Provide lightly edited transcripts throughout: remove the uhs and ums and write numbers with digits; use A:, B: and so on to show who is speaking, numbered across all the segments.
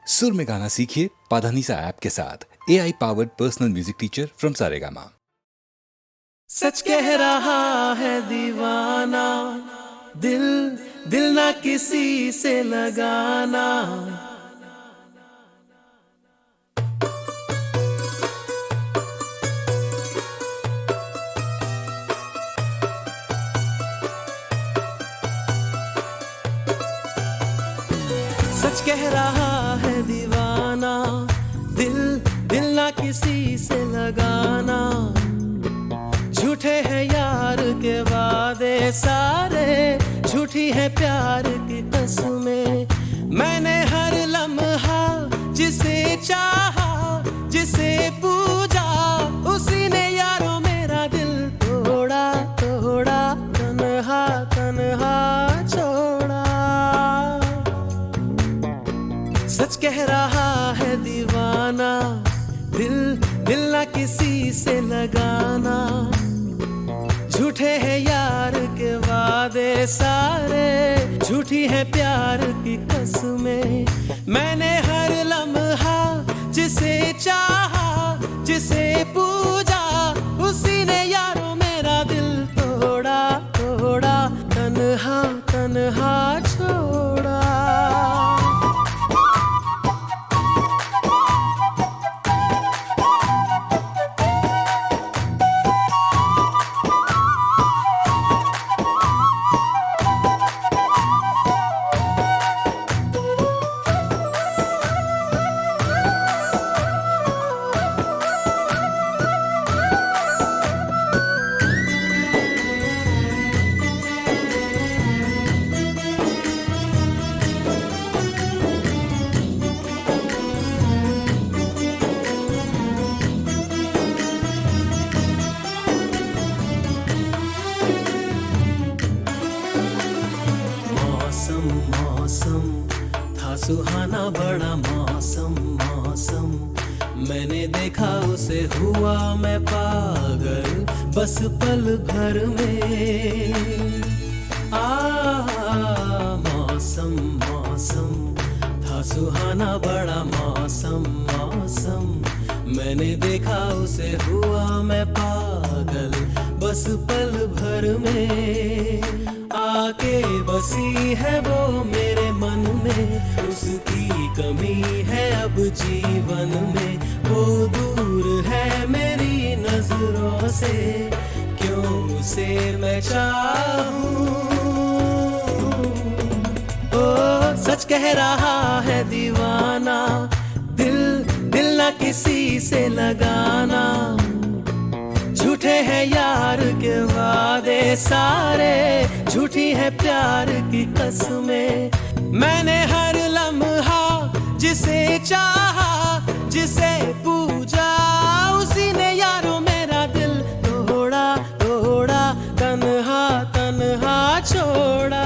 A: सुर में गाना सीखिए पाधानीसा ऐप के साथ। AI powered personal music teacher from Saregama.
B: सच कह रहा है दीवाना, दिल दिल ना किसी से लगाना। सच कह रहा है दीवाना, दिल दिल ना किसी से लगाना। झूठे हैं यार के वादे सारे, झूठी है प्यार की कसमें। मैंने हर लम्हा जिसे चाहा, जिसे पूजा, उसी ने यारों मेरा दिल तोड़ा तोड़ा, तन्हा तन्हा छोड़ा। सच कह रहा है दीवाना, दिल दिल ना किसी से लगाना। झूठे हैं यार के वादे सारे, झूठी है प्यार की कसमें। मैंने हर लम्हा जिसे चाहा, जिसे पूजा, उसी ने यारों मेरा दिल तोड़ा तोड़ा, तन्हा तन्हा छोड़ा। मौसम था सुहाना बड़ा मौसम, मौसम मैंने देखा उसे हुआ मैं पागल, बस पल भर में। मौसम मौसम था सुहाना बड़ा मौसम, मौसम मैंने देखा उसे हुआ मैं पागल, बस पल भर में। आके बसी है वो मेरे मन में, उसकी कमी है अब जीवन में। वो दूर है मेरी नजरों से, क्यों उसे मैं चाहूं। ओ सच कह रहा है दीवाना, दिल दिल ना किसी से लगाना। झूठे हैं यार के वादे सारे, झूठी है प्यार की कसमें। मैंने हर लम्हा जिसे चाहा, जिसे पूजा, उसी ने यारों मेरा दिल तोड़ा तोड़ा, तन्हा तन्हा छोड़ा।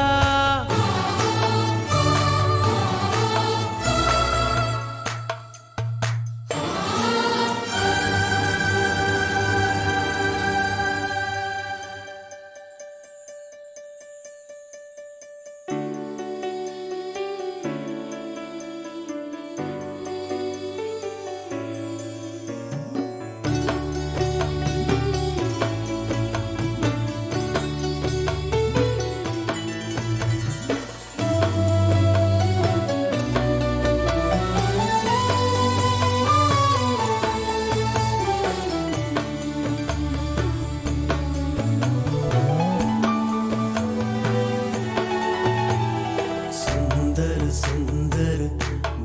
B: सुंदर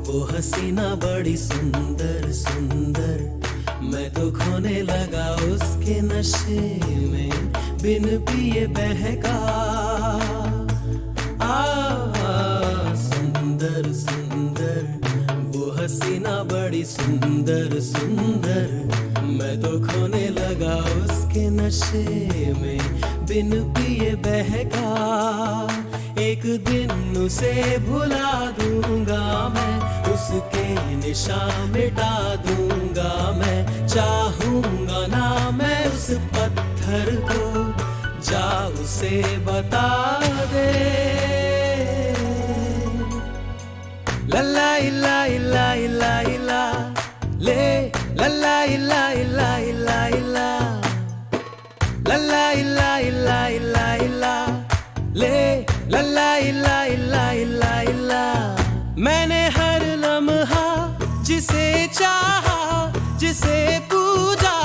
B: वो हसीना बड़ी सुंदर सुंदर, मैं तो खोने लगा उसके नशे में, बिन पिए बहका। सुंदर सुंदर वो हसीना बड़ी सुंदर सुंदर, मैं तो खोने लगा उसके नशे में, बिन पिए बहका। एक दिन उसे भुला दूंगा मैं, उसके निशान मिटा दूंगा मैं। चाहूंगा ना मैं उस पत्थर को, जा उसे बता दे। ला ला ला ला हर लम्हा जिसे चाहा, जिसे पूजा,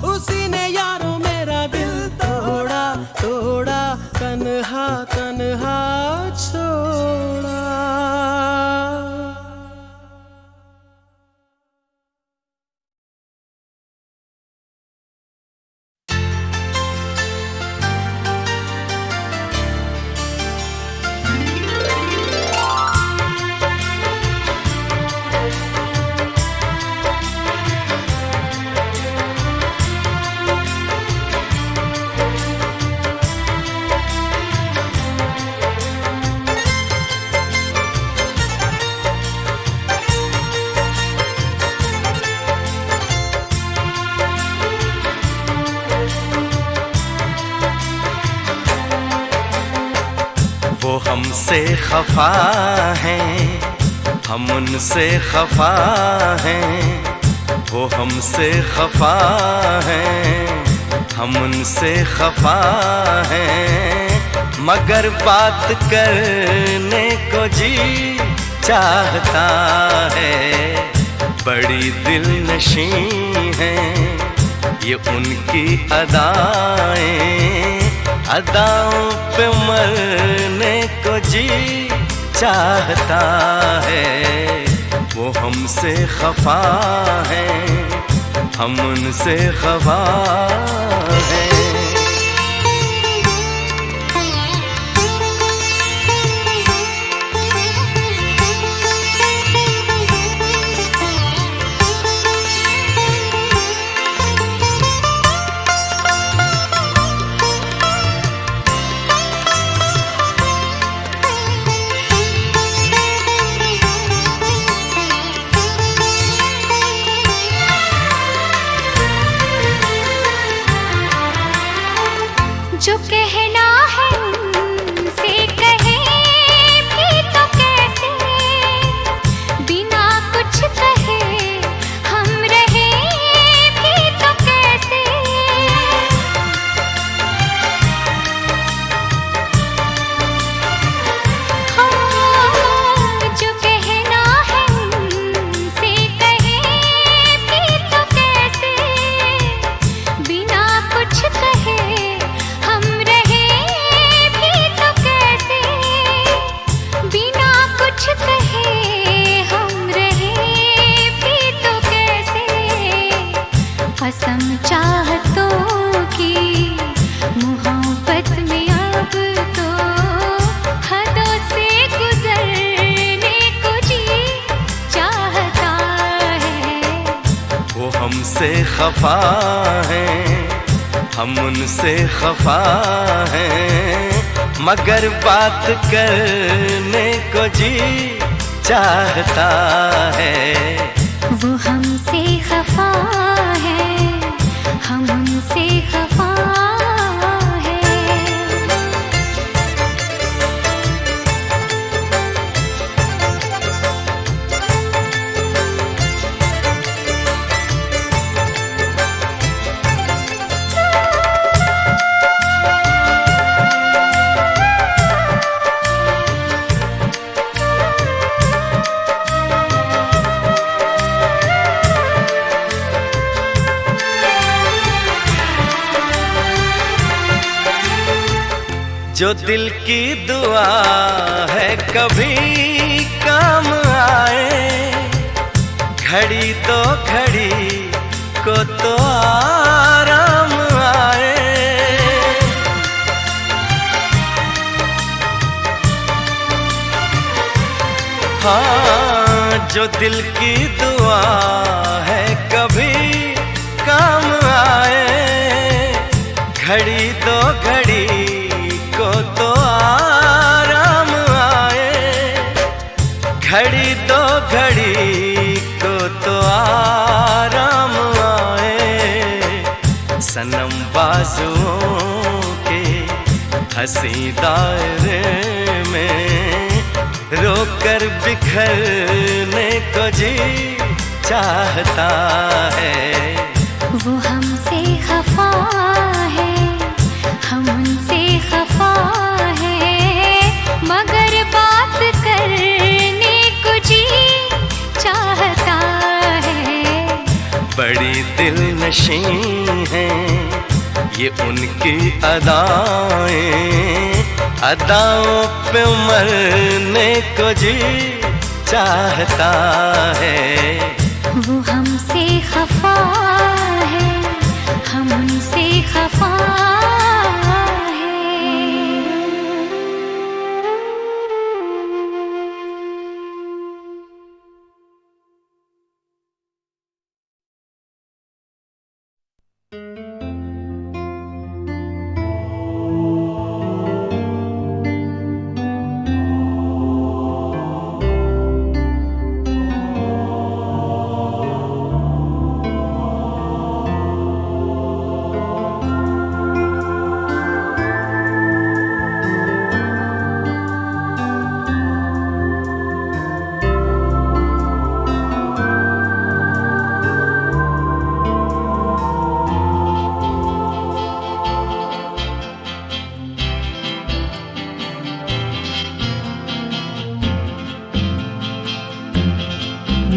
B: उसी ने यारों मेरा दिल तोड़ा, तोड़ा, तन्हा तन्हा छोड़ा।
C: वो हमसे खफा हैं, हम उनसे खफा हैं। वो हमसे खफा हैं, हम उनसे खफा हैं। मगर बात करने को जी चाहता है। बड़ी दिलनशी हैं ये उनकी अदाएं, अदाओं पे मरने को जी चाहता है। वो हमसे खफा हैं, हम उनसे खफा हैं।
D: जो कहना है उनसे कहे भी तो कैसे, बिना कुछ कहे हम रहे भी तो कैसे। हाँ, जो कहना है उनसे कहे भी तो कैसे, बिना कुछ कहे हम रहे भी तो कैसे, बिना कुछ कहे हम रहे भी तो कैसे। कसम चाहतों की मोहब्बत में अब तो हदों से गुजरने को जी चाहता है।
C: वो हमसे खफा हैं, हम उनसे खफा हैं। मगर बात करने को जी चाहता है।
D: वो हमसे खफा है, हम उनसे खफा है।
C: जो दिल की दुआ है कभी काम आए, घड़ी तो घड़ी को तो आराम आए। हाँ, जो दिल की दुआ है कभी काम आए, घड़ी तो घड़ी को तो आराम आए। घड़ी तो घड़ी को तो आराम आए। सनम बाजुओं के हंसी दायरे में रोकर बिखरने को जी चाहता है।
D: वो हमसे खफा है, हम उनसे खफा है। मगर बात करने को जी चाहता है।
C: बड़ी दिल नशी है ये उनकी अदाएं, अदाओं पे मरने को जी चाहता है।
D: वो हमसे खफा है, हम उनसे खफा है।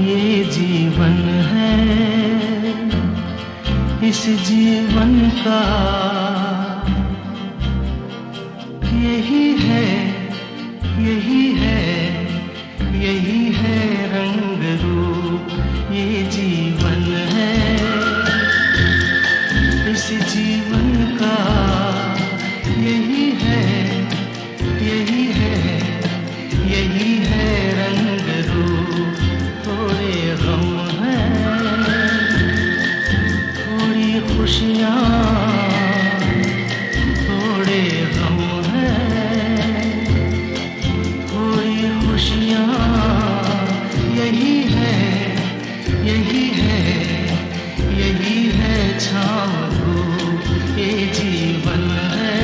E: ये जीवन है, इस जीवन का यही है, यही है, यही है रंग रूप। ये जीवन है, इस जीवन का यही है, यही है, यही है रंग रूप। थोड़े गम हैं, थोड़ी खुशियाँ, थोड़े गम हैं, थोड़ी खुशियाँ। यही है, यही है, यही है छाँव धूप। ये जीवन है।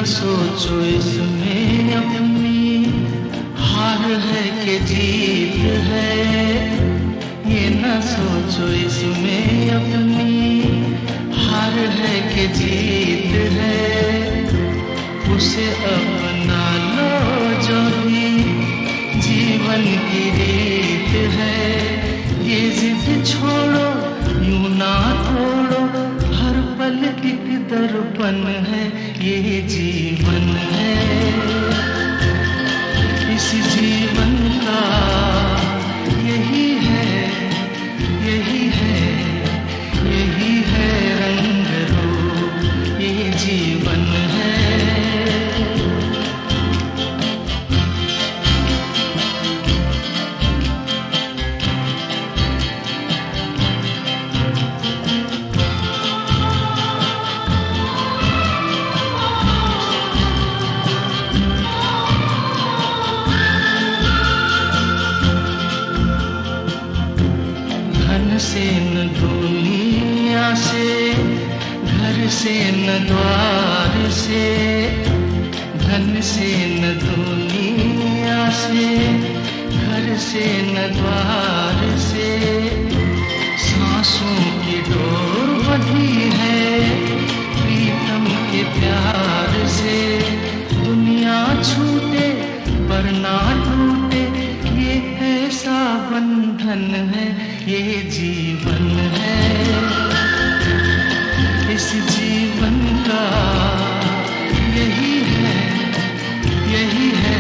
E: सोचो इसमें अपनी हार है कि जीत है। ये न सोचो इसमें अपनी हार है कि जीत है। उसे अपना लो जो भी जीवन की रीत है। ये जिद छोड़ो, यूं ना तोड़ो, हर पल एक दर्पण है। ये जीवन है, इस जीवन का यही है, यही है, यही है रंग रूप। ये जीवन है। से न दुनिया से, घर से न द्वार से, धन से न दुनिया से, घर से न द्वार से। सांसों की डोर बंधी है प्रीतम के प्यार से। दुनिया छूटे पर ना टूटे, ये ऐसा बंधन है। ये जीवन है, इस जीवन का यही है, यही है,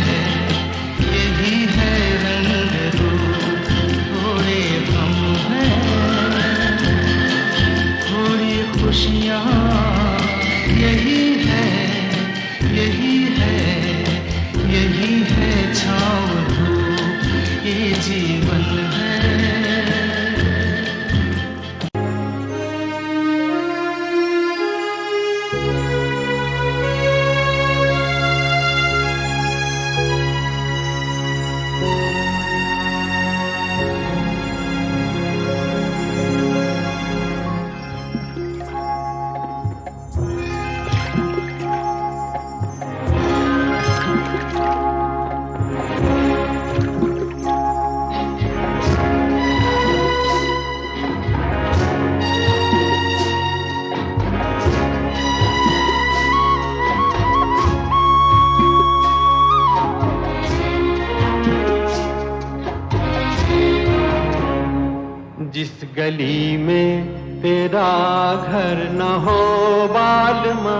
E: यही है रंग रूप। थोड़े गम हैं, थोड़ी खुशियाँ। यही है, यही है, यही है छाँव धूप। ये जीवन है। गली में तेरा घर न हो बालमा,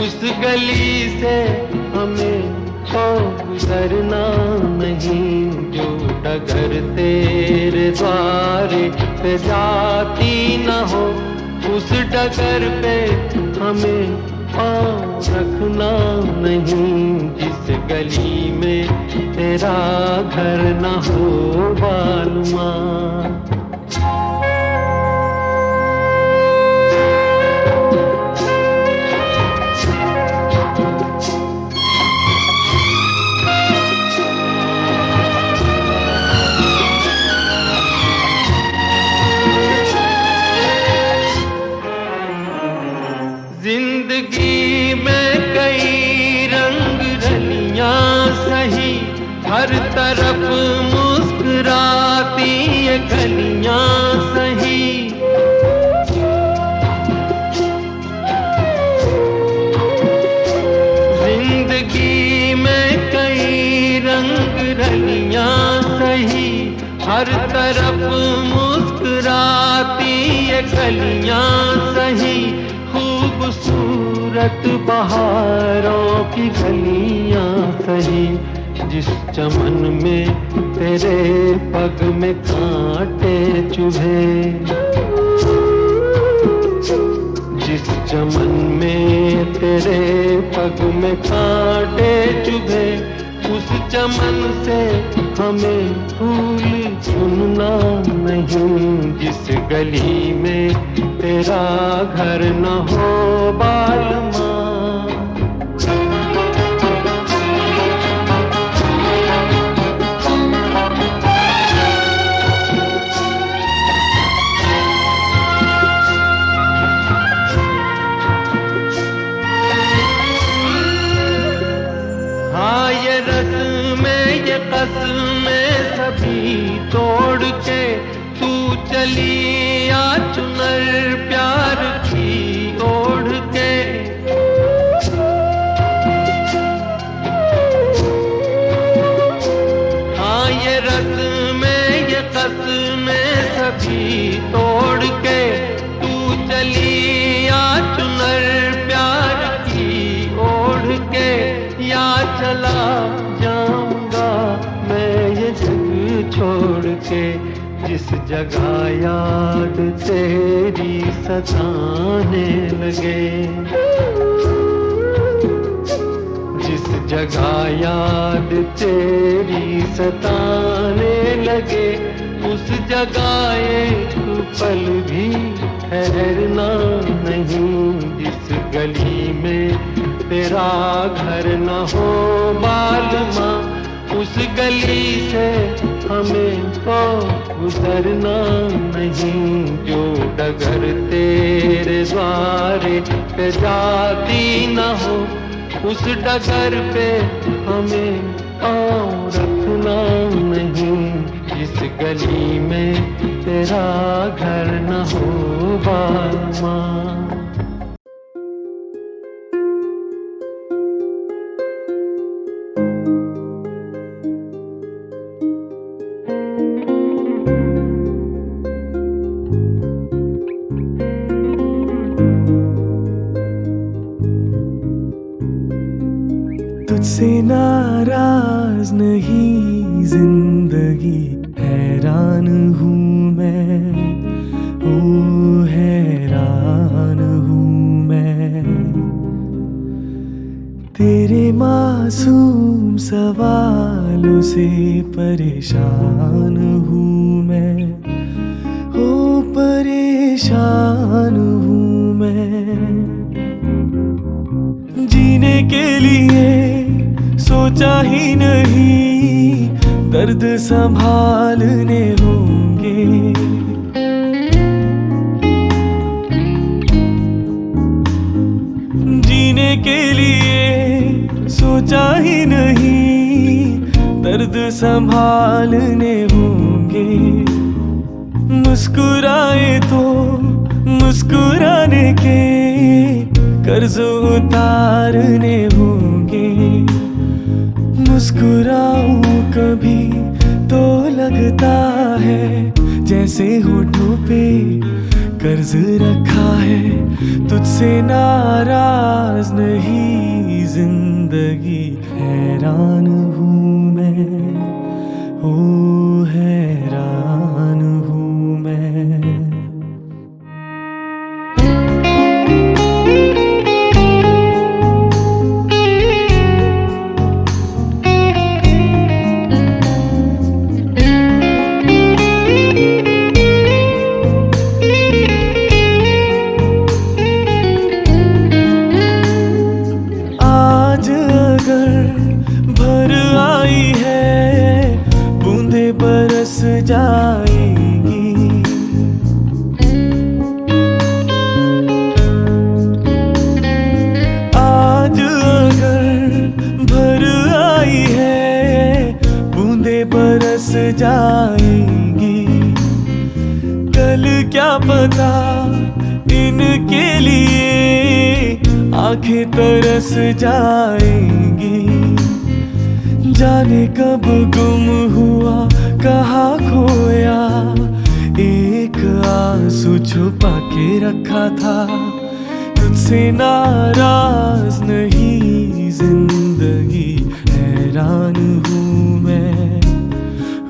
E: उस गली से हमें तो गुजरना नहीं। जो डगर तेरे द्वारे पे जाती न हो, उस डगर पे हमें पाँव रखना नहीं। जिस गली में तेरा घर न हो बालमा। जिंदगी में कई रंग रलियां सही, हर तरफ मुस्कुराती ये गलियां सही। जिंदगी में कई रंग रलियां सही, हर तरफ मुस्कुराती ये गलियां सही। खूबसूरत बहारों की गलियां सही, जिस चमन में तेरे पग में कांटे चुभे। जिस चमन में तेरे पग में कांटे चुभे, उस चमन से हमें फूल चुनना नहीं। जिस गली में तेरा घर न हो बालमा। हाँ ये रस्में ये कसमें सभी तोड़ के तू चली आ चुनर प्यार की ओढ़ के। हाँ ये रस्में ये कसमें सभी तोड़ के तू चली आ चुनर प्यार की ओढ़ के। या चला जाऊंगा मैं ये जग छोड़ के, जिस जगह याद तेरी सताने लगे। जिस जगह याद तेरी सताने लगे, उस जगह एक पल भी ठहरना नहीं। जिस गली में तेरा घर न हो बालमा, उस गली से हमें तो गुजरना नहीं। जो डगर तेरे द्वारे पे जाती न हो, उस डगर पे हमें पाँव रखना नहीं। जिस गली में तेरा घर न हो बालमा।
F: तुझसे नाराज नहीं जिंदगी, हैरान हूँ मैं, ओ हैरान हूँ मैं। तेरे मासूम सवालों से परेशान हूँ मैं, ओ परेशान हूँ मैं। जीने के लिए सोचा ही नहीं, दर्द संभालने होंगे। जीने के लिए सोचा ही नहीं, दर्द संभालने होंगे। मुस्कुराए तो मुस्कुराने के कर्ज उतारने होंगे। मुस्कुराऊं कभी तो लगता है जैसे होठों पे कर्ज रखा है, तुझसे नाराज नहीं जिंदगी। हैरान हूँ मैं, ओ हैरान हूँ मैं। आज अगर भर आई है, बूंदे बरस जाएंगी। आज अगर भर आई है, बूंदे बरस जाएंगी। कल क्या पता इनके लिए आंखें तरस जाएंगी। जाने कब गुम हुआ, कहाँ खोया, एक आंसू छुपा के रखा था। तुझसे नाराज नहीं जिंदगी। हैरान हूँ मैं,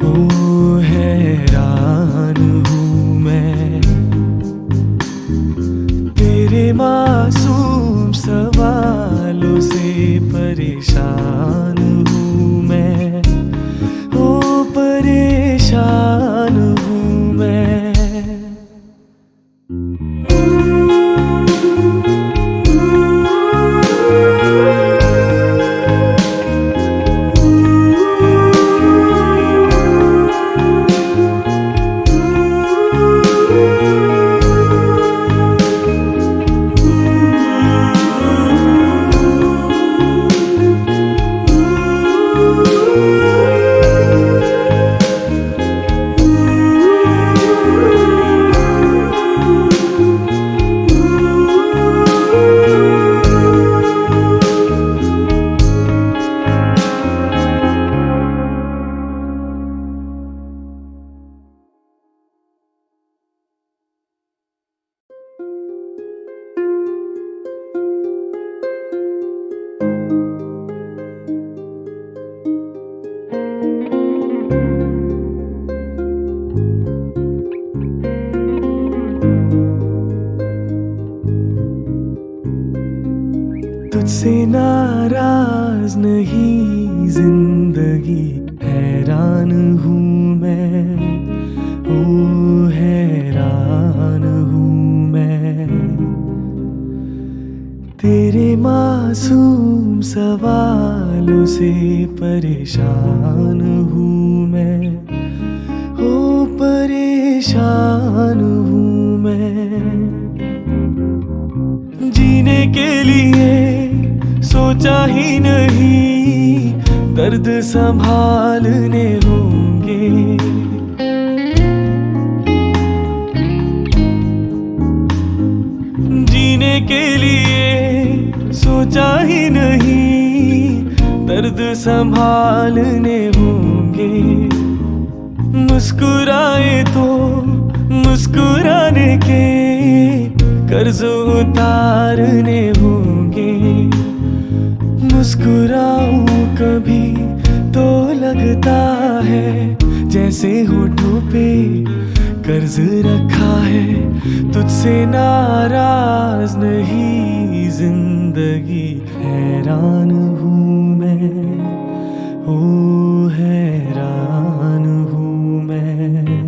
F: ओ हैरान हूँ मैं। तेरे मासूम सवालों से परेशान हूँ मैं, ओ परेशान हूँ मैं। तुझसे नाराज नहीं जिंदगी। हैरान हूँ मैं, ओ हैरान हूँ मैं। तेरे मासूम सवालों से परेशान हूँ मैं, ओ परेशान हूँ मैं। जीने के लिए सोचा ही नहीं, दर्द संभालने होंगे। जीने के लिए सोचा ही नहीं, दर्द संभालने होंगे। मुस्कुराए तो मुस्कुराने के कर्ज उतारने होंगे। मुस्कुराऊं कभी तो लगता है जैसे होठों पे कर्ज रखा है। तुझसे नाराज नहीं जिंदगी। हैरान हूँ मैं, ओ हैरान हूँ मैं।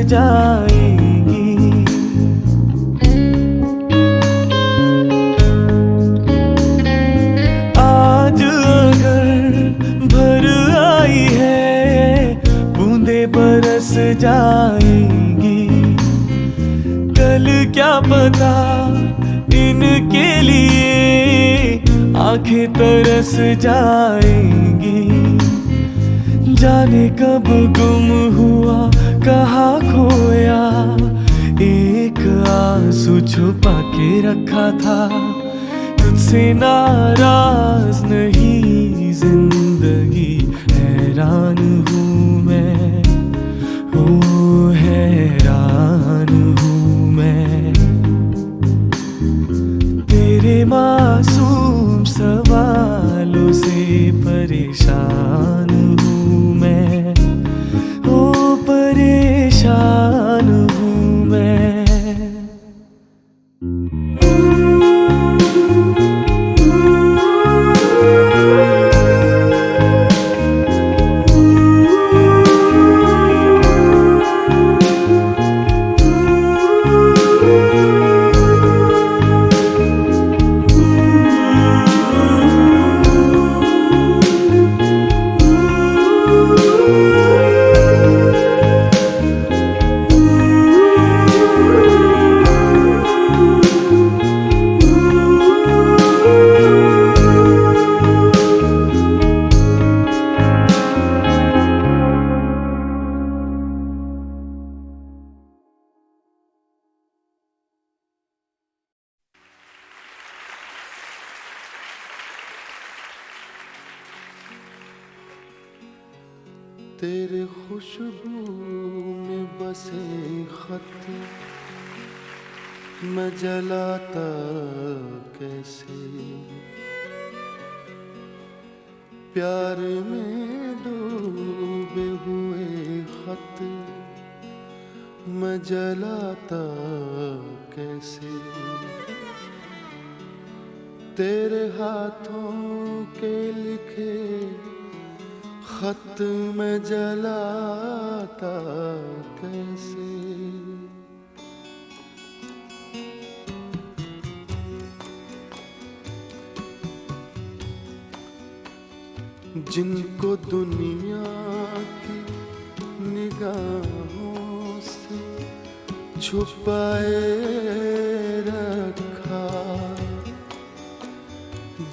F: जाएगी। आज अगर भर आई है बूंदे बरस जाएंगी। कल क्या पता इनके लिए आंखें तरस जाएंगी। जाने कब गुम हुआ कहाँ खोया, एक आंसू छुपा के रखा था। तुझसे नाराज नहीं जिंदगी, हैरान हूँ मैं, ओ हैरान हूँ मैं। तेरे मासूम सवालों से परेशान हूँ मैं, ओ परेशान हूँ मैं।
G: तेरे खुशबू में बसे खत मैं जलाता कैसे, प्यार में डूबे हुए खत मैं जलाता कैसे। तेरे हाथों के लिखे खत में जलाता कैसे। जिनको दुनिया की निगाहों से छुपाए रखा,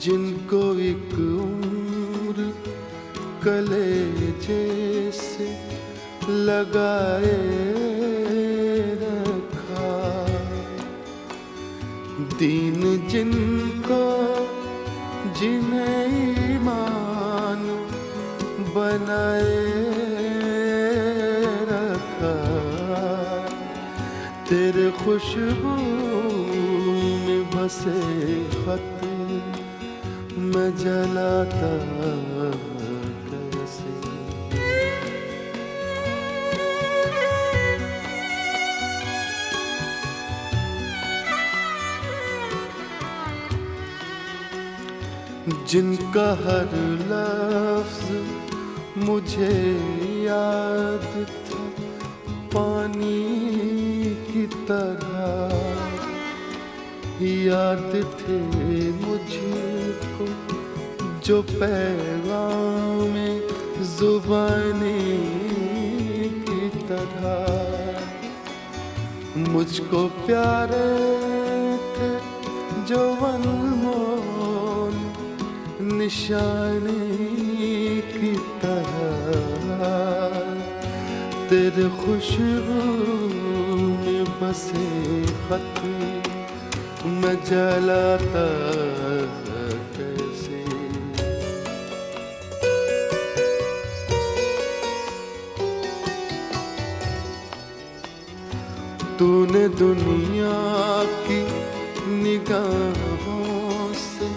G: जिनको एक उम्र कलेजे से लगाए रखा, दीन जिनको जिन्हें ईमान बनाए रखा, तेरे खुशबू में बसे खत मैं जलाता कैसे। जिनका हर लफ्ज मुझे याद था पानी की तरह, याद थे मुझको जो पैगाम जुबानी की तरह, मुझको प्यारे थे जो अनमोल निशानी की तरह, तेरे खुशबू में बसे खत मैं जलाता कैसे। तूने दुनिया की निगाहों से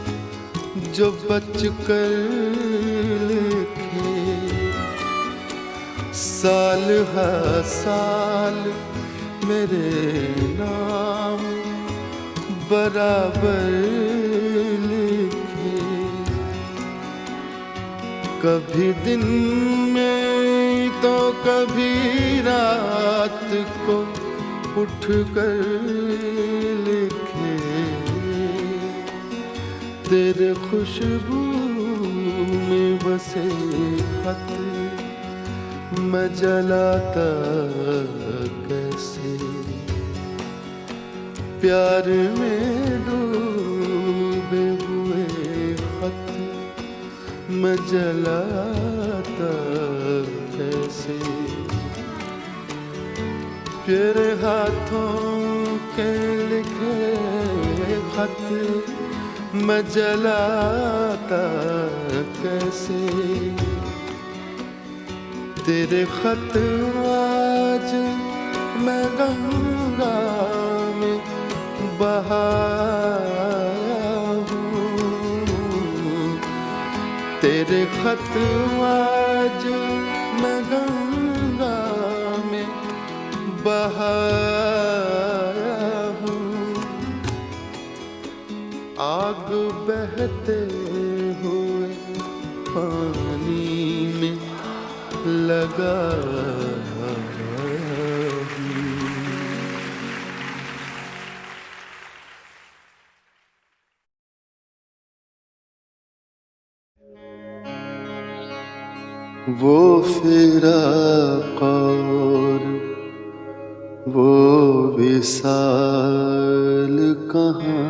G: जो बच कर लिखे, साल हर साल मेरे नाम बराबर लिखे, कभी दिन में तो कभी रात को उठ कर लिखे, तेरे खुशबू में बसे खत मैं जलाता कैसे। प्यार में डूबे हुए खत मैं जलाता कैसे, तेरे हाथों के लिखे खत मैं जलाता कैसे। तेरे खत आज मैं गंगा में बहाया हूँ, तेरे खत आज मैं गंगा में बहाया हूँ। आग बहते हुए पानी में लगा वो फिराक और वो विसाल कहाँ,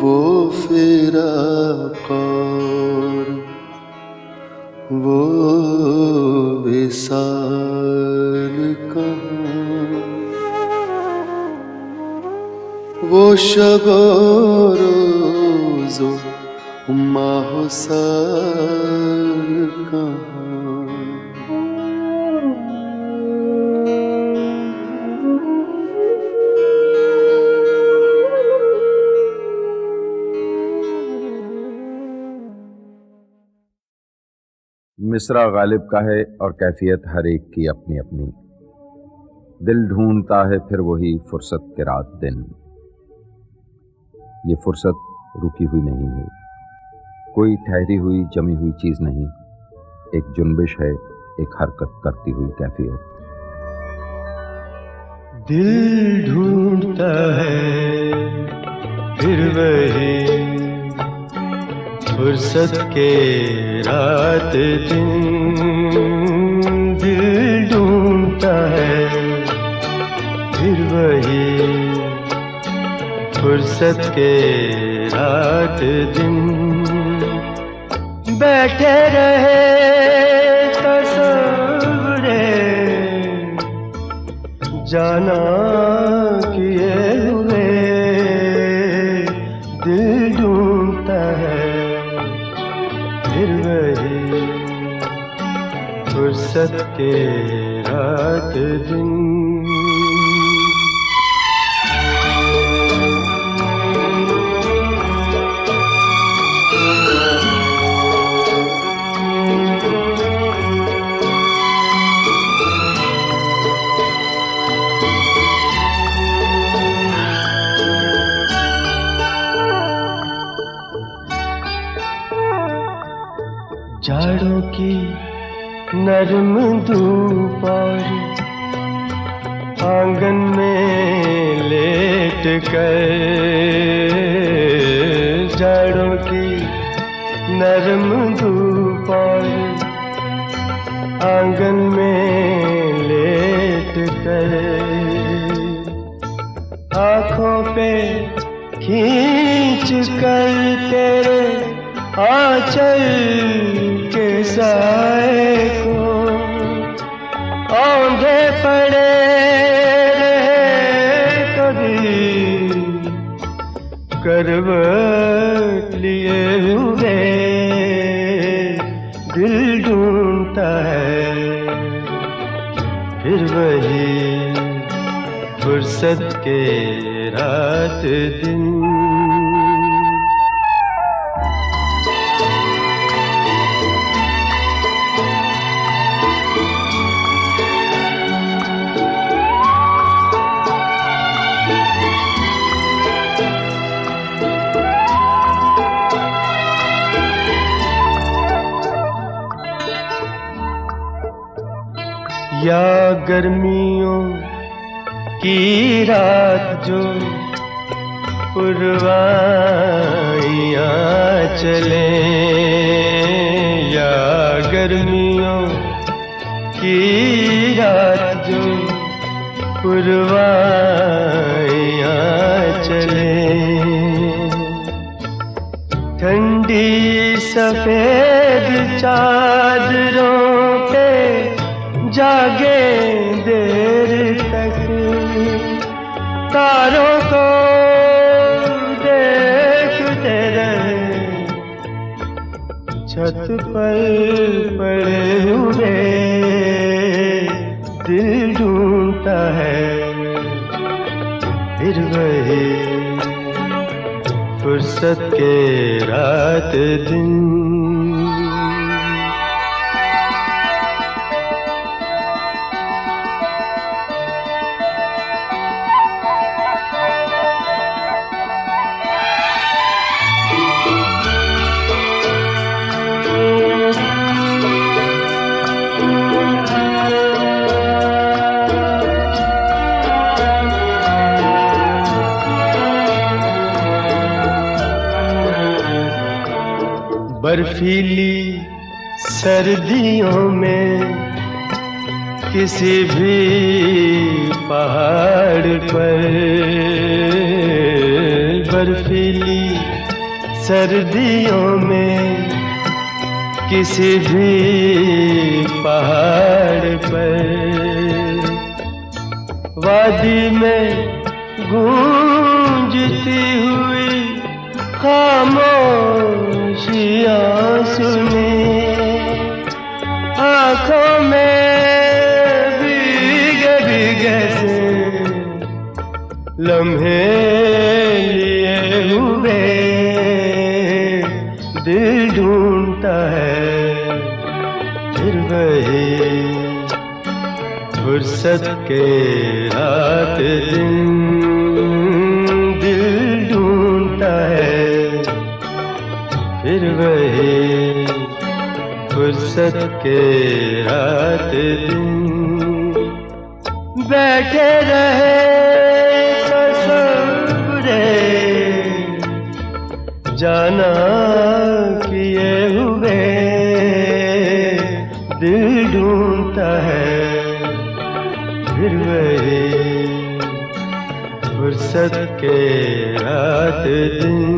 G: वो फिराक और वो विसाल कहाँ, वो शब रोज़ो माहो साल कहाँ।
H: मिसरा गालिब का है और कैफियत हर एक की अपनी अपनी। दिल ढूंढता है फिर वही फुर्सत के रात दिन। ये फुर्सत रुकी हुई नहीं है, कोई ठहरी हुई जमी हुई चीज नहीं, एक जुनबिश है, एक हरकत करती हुई कैफियत।
F: दिल ढूंढता है फिर वही फुर्सत के रात दिन। दिल ढूंढता है फिर वही फुर्सत के रात दिन। बैठे रहे तस्वुरे जाना किए हुए। दिल ढूंढता है फिर वही फुर्सत के रात दिन। जाड़ों की नरम धूप और आंगन में लेट कर। जाड़ों की नरम धूप और आंगन में लेट कर। आँखों पे खींच कर तेरे आंचल के साए को औंधे पड़े रहे कभी करवट लिए हुए। दिल ढूंढता है फिर वही फुर्सत के रात दिन। या गर्मियों की रात जो पुरवाइयाँ चले। या गर्मियों की रात जो पुरवाइयाँ चले, ठंडी सफेद चादरों पे जागे देर तक, तारों को देखते रहे, छत पर पड़े हुए दिल ढूंढता है फिर वही फुर्सत के रात दिन। बर्फीली सर्दियों में किसी भी पहाड़ पर, बर्फीली सर्दियों में किसी भी पहाड़ पर, वादी में गूंजती हुई खामोशियाँ सुनी, आँखों में भीगे भीगे से लम्हे लिए हुए दिल ढूंढता है फिर वही फुर्सत के रात दिन। दिल ढूंढता है फिर वही फुर्सत के रात दिन। बैठे रहे ससुरे जाना किए हुए दिल ढूंढता है फिर वही फुर्सत के रात दिन।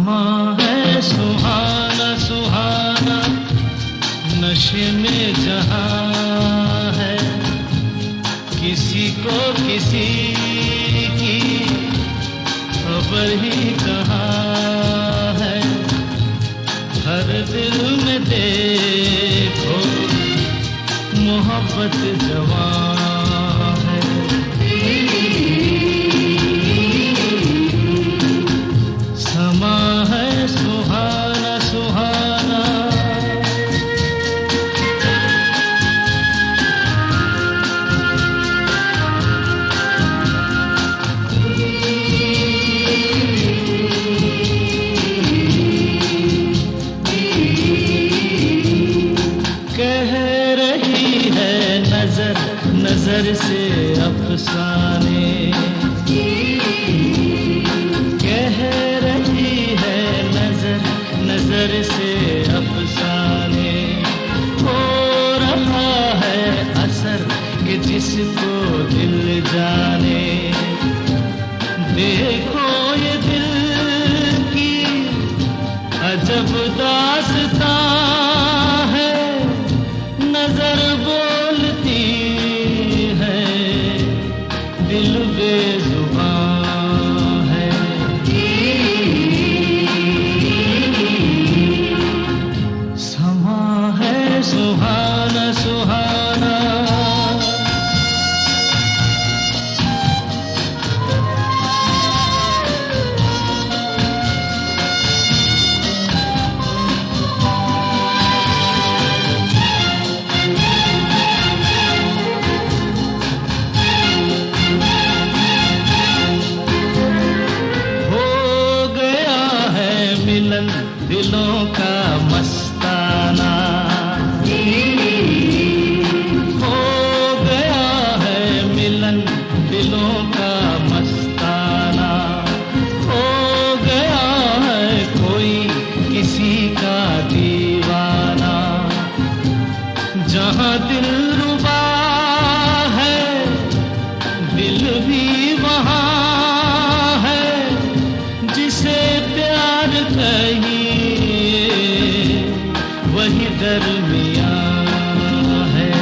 E: समा है सुहाना सुहाना, नशे में जहां है, किसी को किसी की खबर ही कहाँ है। हर दिल में देखो मोहब्बत जवां है। समा है सुहाना सुहाना, नजर से अफसाने कह रही है, नजर नजर से अफसाने। हो रहा है असर कि जिसको दिल जाने। देखो ये दिल की अजब दास्तां है, नजर बोलती दिल बेजुबान है। समा है सुहाना सुहाना, दिलों का मस्ताना हो गया है मिलन, दिलों का मस्ताना हो गया है, कोई किसी का दीवाना। जहां दिल रुबा है, दिल भी वहां है, जिसे प्यार कही वही दरमियां है।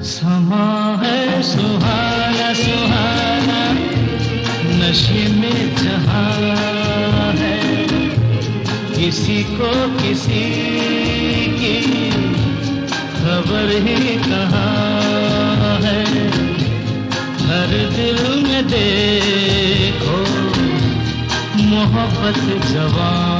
E: समा है सुहाना सुहाना, नशे में जहां है, किसी को किसी की खबर ही कहाँ है। हर दिल में देखो मोहब्बत जवां